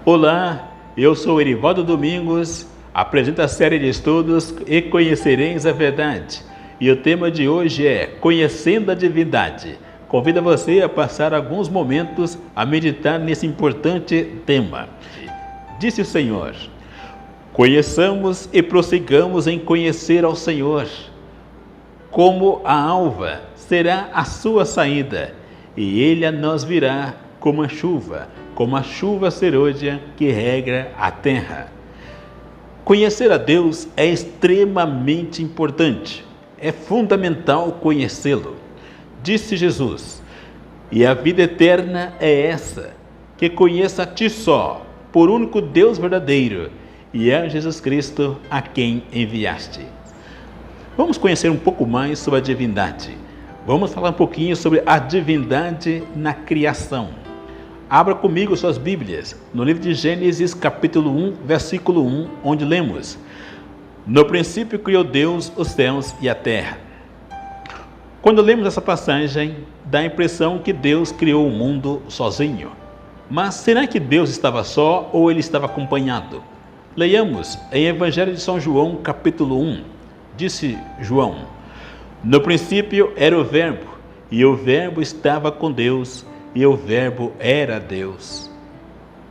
Olá, eu sou Erivaldo Domingos, apresento a série de estudos E Conhecereis a Verdade. E o tema de hoje é Conhecendo a Divindade. Convido você a passar alguns momentos a meditar nesse importante tema. Disse o Senhor: conheçamos e prossigamos em conhecer ao Senhor. Como a alva será a sua saída, e ele a nós virá como a chuva serôdia que regra a terra. Conhecer a Deus é extremamente importante, é fundamental conhecê-lo. Disse Jesus: e a vida eterna é essa, que conheça a ti só, por único Deus verdadeiro, e a Jesus Cristo a quem enviaste. Vamos conhecer um pouco mais sobre a divindade. Vamos falar um pouquinho sobre a divindade na criação. Abra comigo suas Bíblias, no livro de Gênesis, capítulo 1, versículo 1, onde lemos: no princípio criou Deus os céus e a terra. Quando lemos essa passagem, dá a impressão que Deus criou o mundo sozinho. Mas será que Deus estava só ou ele estava acompanhado? Leiamos em Evangelho de São João, capítulo 1. Disse João: no princípio era o Verbo, e o Verbo estava com Deus, e o Verbo era Deus.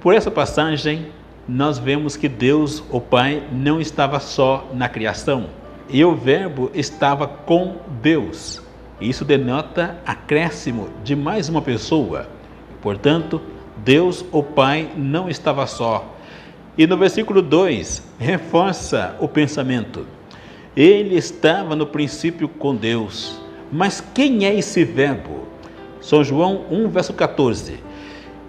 Por essa passagem, nós vemos que Deus, o Pai, não estava só na criação, e o Verbo estava com Deus. Isso denota acréscimo de mais uma pessoa. Portanto, Deus, o Pai, não estava só. E no versículo 2, reforça o pensamento. Ele estava no princípio com Deus. Mas quem é esse Verbo? São João 1, verso 14.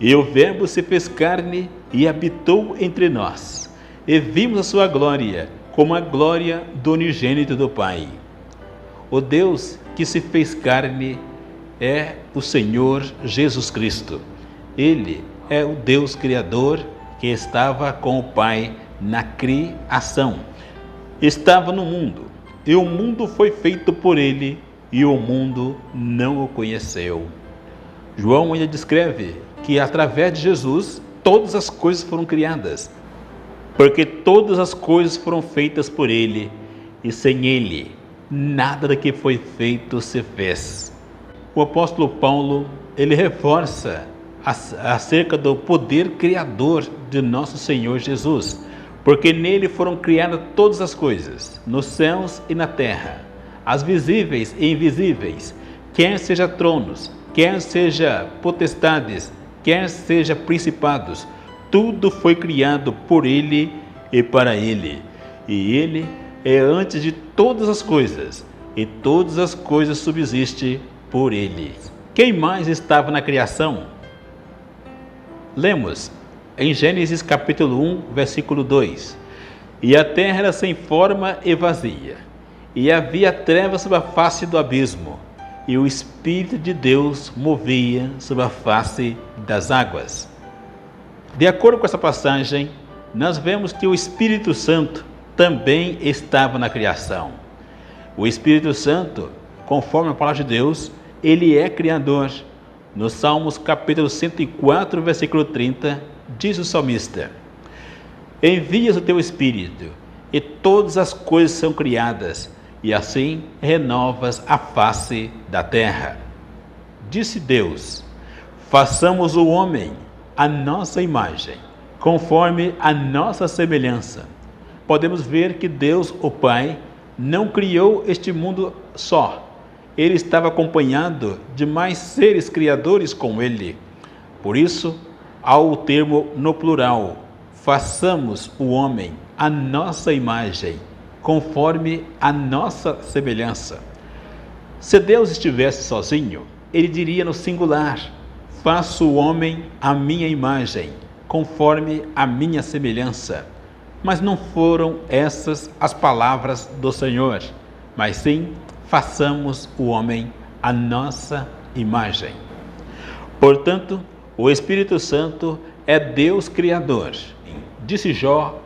E o Verbo se fez carne e habitou entre nós. E vimos a sua glória, como a glória do unigênito do Pai. O Deus que se fez carne é o Senhor Jesus Cristo. Ele é o Deus Criador que estava com o Pai na criação. Estava no mundo, e o mundo foi feito por ele, e o mundo não o conheceu. João ainda descreve que através de Jesus todas as coisas foram criadas, porque todas as coisas foram feitas por ele, e sem ele nada do que foi feito se fez. O apóstolo Paulo, ele reforça acerca do poder criador de nosso Senhor Jesus, porque nele foram criadas todas as coisas, nos céus e na terra, as visíveis e invisíveis, quer seja tronos, quer seja potestades, quer seja principados, tudo foi criado por ele e para ele. E ele é antes de todas as coisas, e todas as coisas subsistem por ele. Quem mais estava na criação? Lemos em Gênesis capítulo 1, versículo 2. E a terra era sem forma e vazia, e havia trevas sobre a face do abismo, e o Espírito de Deus movia sobre a face das águas. De acordo com essa passagem, nós vemos que o Espírito Santo também estava na criação. O Espírito Santo, conforme a palavra de Deus, ele é criador. No Salmos capítulo 104, versículo 30, diz o salmista: envias o teu Espírito, e todas as coisas são criadas, e assim renovas a face da terra. Disse Deus: façamos o homem à nossa imagem, conforme a nossa semelhança. Podemos ver que Deus, o Pai, não criou este mundo só. Ele estava acompanhado de mais seres criadores com ele. Por isso, há o termo no plural: façamos o homem à nossa imagem, conforme a nossa semelhança. Se Deus estivesse sozinho, ele diria no singular: faço o homem à minha imagem, conforme a minha semelhança. Mas não foram essas as palavras do Senhor, mas sim: façamos o homem à nossa imagem. Portanto, o Espírito Santo é Deus Criador. Disse Jó: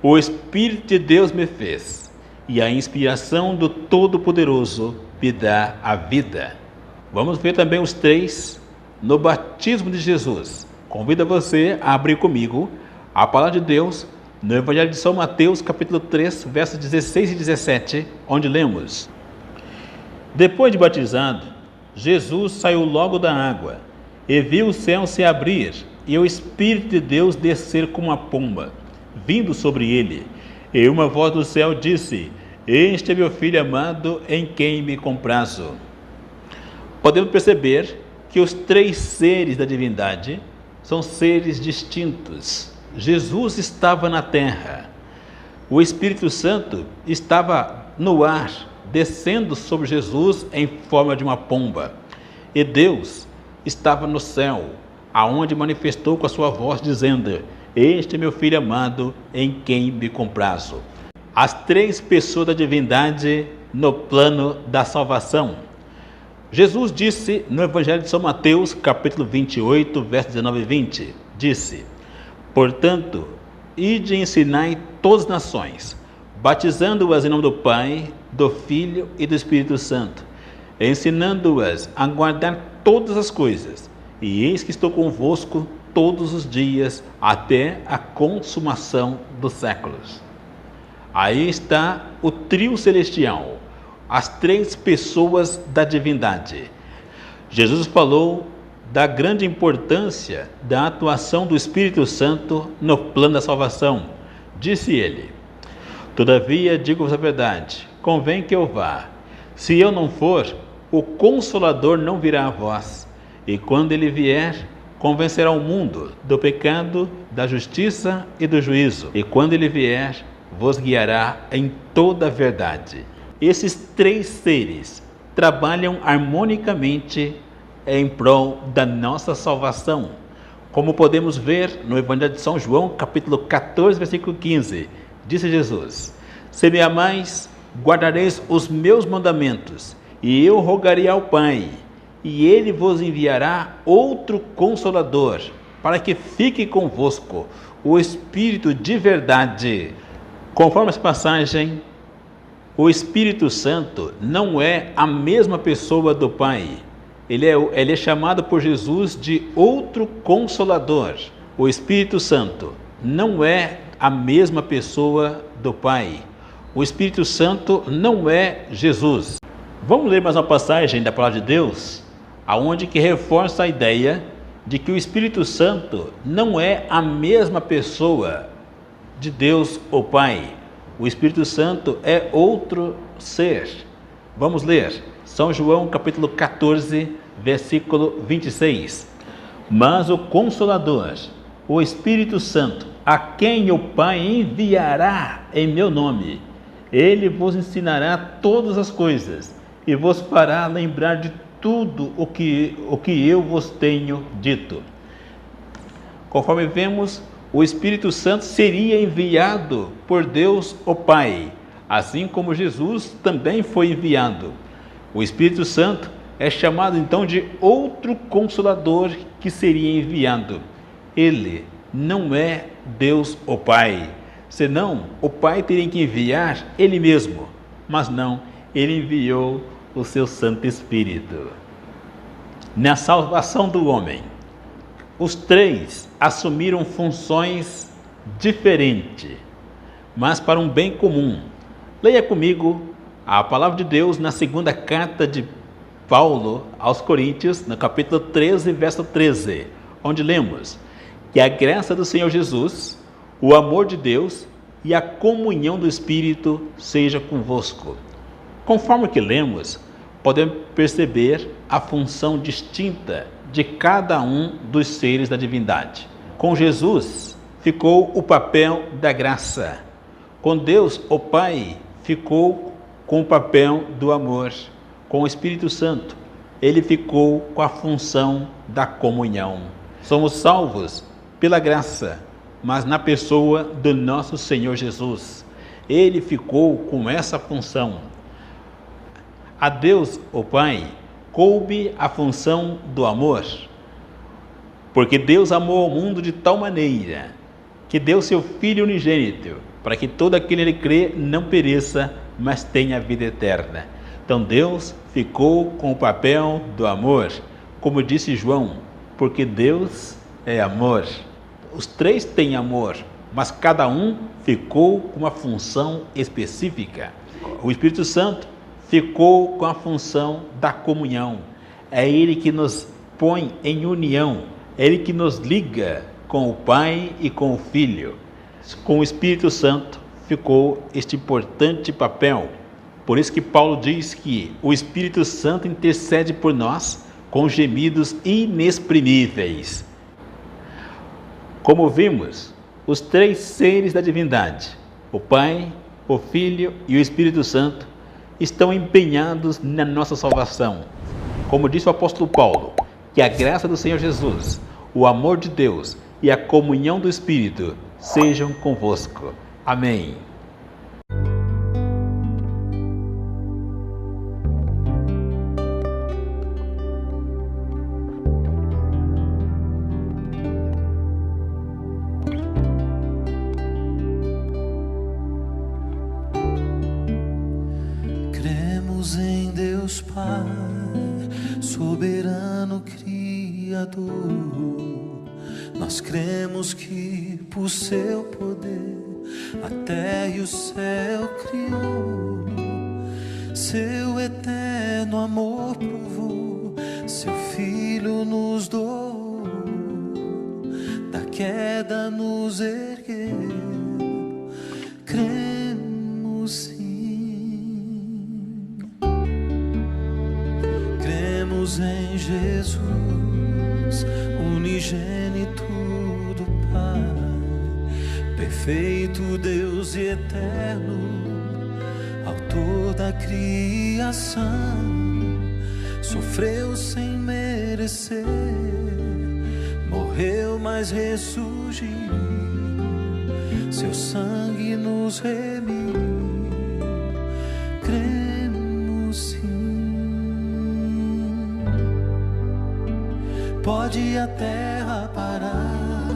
o Espírito de Deus me fez, e a inspiração do Todo-Poderoso me dá a vida. Vamos ver também os três no batismo de Jesus. Convido você a abrir comigo a palavra de Deus no Evangelho de São Mateus, capítulo 3, versos 16 e 17, onde lemos: Depois de batizado, Jesus saiu logo da água e viu o céu se abrir e o Espírito de Deus descer como uma pomba, vindo sobre ele. E uma voz do céu disse: Este é meu Filho amado, em quem me comprazo. Podemos perceber que os três seres da divindade são seres distintos. Jesus estava na terra, o Espírito Santo estava no ar, descendo sobre Jesus em forma de uma pomba, e Deus estava no céu, aonde manifestou com a sua voz dizendo: Este é meu Filho amado, em quem me comprazo. As três pessoas da divindade no plano da salvação. Jesus disse no Evangelho de São Mateus, capítulo 28, versos 19 e 20, disse: Portanto, ide e ensinai todas as nações, batizando-as em nome do Pai, do Filho e do Espírito Santo, ensinando-as a guardar todas as coisas, e eis que estou convosco todos os dias, até a consumação dos séculos. Aí está o trio celestial, as três pessoas da divindade. Jesus falou da grande importância da atuação do Espírito Santo no plano da salvação. Disse ele: Todavia digo-vos a verdade, convém que eu vá. Se eu não for, o Consolador não virá a vós. E quando ele vier, convencerá o mundo do pecado, da justiça e do juízo. E quando ele vier, vos guiará em toda a verdade. Esses três seres trabalham harmonicamente em prol da nossa salvação. Como podemos ver no Evangelho de São João, capítulo 14, versículo 15, disse Jesus: Se me amais, guardareis os meus mandamentos, e eu rogarei ao Pai, e ele vos enviará outro Consolador, para que fique convosco o Espírito de verdade. Conforme essa passagem, o Espírito Santo não é a mesma pessoa do Pai. Ele é chamado por Jesus de outro Consolador. O Espírito Santo não é a mesma pessoa do Pai. O Espírito Santo não é Jesus. Vamos ler mais uma passagem da Palavra de Deus, aonde que reforça a ideia de que o Espírito Santo não é a mesma pessoa de Deus, o Pai. O Espírito Santo é outro ser. Vamos ler São João capítulo 14, versículo 26. Mas o Consolador, o Espírito Santo, a quem o Pai enviará em meu nome, ele vos ensinará todas as coisas e vos fará lembrar de tudo o que eu vos tenho dito. Conforme vemos, o Espírito Santo seria enviado por Deus o Pai, assim como Jesus também foi enviado. O Espírito Santo é chamado então de outro Consolador que seria enviado. Ele não é Deus o Pai, senão o Pai teria que enviar Ele mesmo, mas não, Ele enviou o seu Santo Espírito. Na salvação do homem, os três assumiram funções diferentes, mas para um bem comum. Leia comigo a palavra de Deus na segunda carta de Paulo aos Coríntios, no capítulo 13, verso 13, onde lemos: Que a graça do Senhor Jesus, o amor de Deus e a comunhão do Espírito seja convosco. Conforme o que lemos, podemos perceber a função distinta de cada um dos seres da divindade. Com Jesus ficou o papel da graça. Com Deus, o Pai, ficou com o papel do amor. Com o Espírito Santo, ele ficou com a função da comunhão. Somos salvos pela graça, mas na pessoa do nosso Senhor Jesus. Ele ficou com essa função. A Deus, o Pai, coube a função do amor, porque Deus amou o mundo de tal maneira que deu seu Filho unigênito, para que todo aquele que crê não pereça, mas tenha vida eterna. Então Deus ficou com o papel do amor, como disse João, porque Deus é amor. Os três têm amor, mas cada um ficou com uma função específica. O Espírito Santo ficou com a função da comunhão. É Ele que nos põe em união, é Ele que nos liga com o Pai e com o Filho. Com o Espírito Santo ficou este importante papel. Por isso que Paulo diz que o Espírito Santo intercede por nós com gemidos inexprimíveis. Como vimos, os três seres da divindade, o Pai, o Filho e o Espírito Santo, estão empenhados na nossa salvação. Como disse o apóstolo Paulo, que a graça do Senhor Jesus, o amor de Deus e a comunhão do Espírito sejam convosco. Amém. Cremos em Deus Pai, soberano Criador. Nós cremos que por seu poder a terra e o céu criou. Seu eterno amor provou, seu Filho nos doou, da queda nos ergueu. Cremos sim. Cremos em Jesus, unigênito do Pai, perfeito Deus e eterno, autor da criação. Sofreu sem merecer, morreu, mas ressurgiu. Seu sangue nos remiu. Cremos sim. Pode a terra parar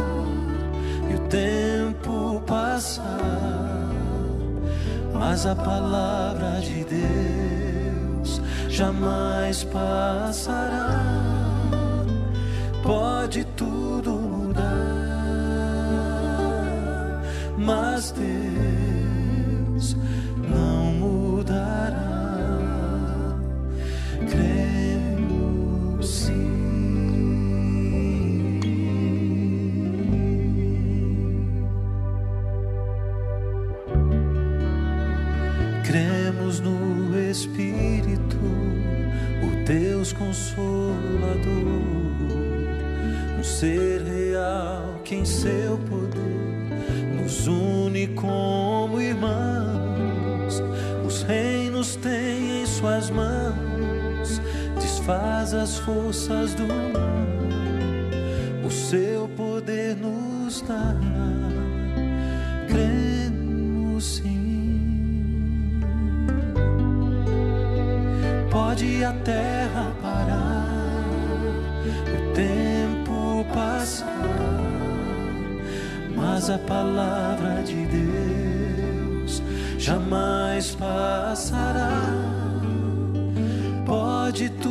e o tempo passar, mas a palavra de Deus jamais passará. Pode tudo mudar, mas Deus não mudará. Cremos sim. Cremos no Espírito, o Deus Consolador, um ser real que em seu poder nos une como irmãos. Os reinos têm em suas mãos, desfaz as forças do mal, o seu poder nos dá. Cremos sim. Pode a terra parar, o tempo passar, mas a palavra de Deus jamais passará. Pode tudo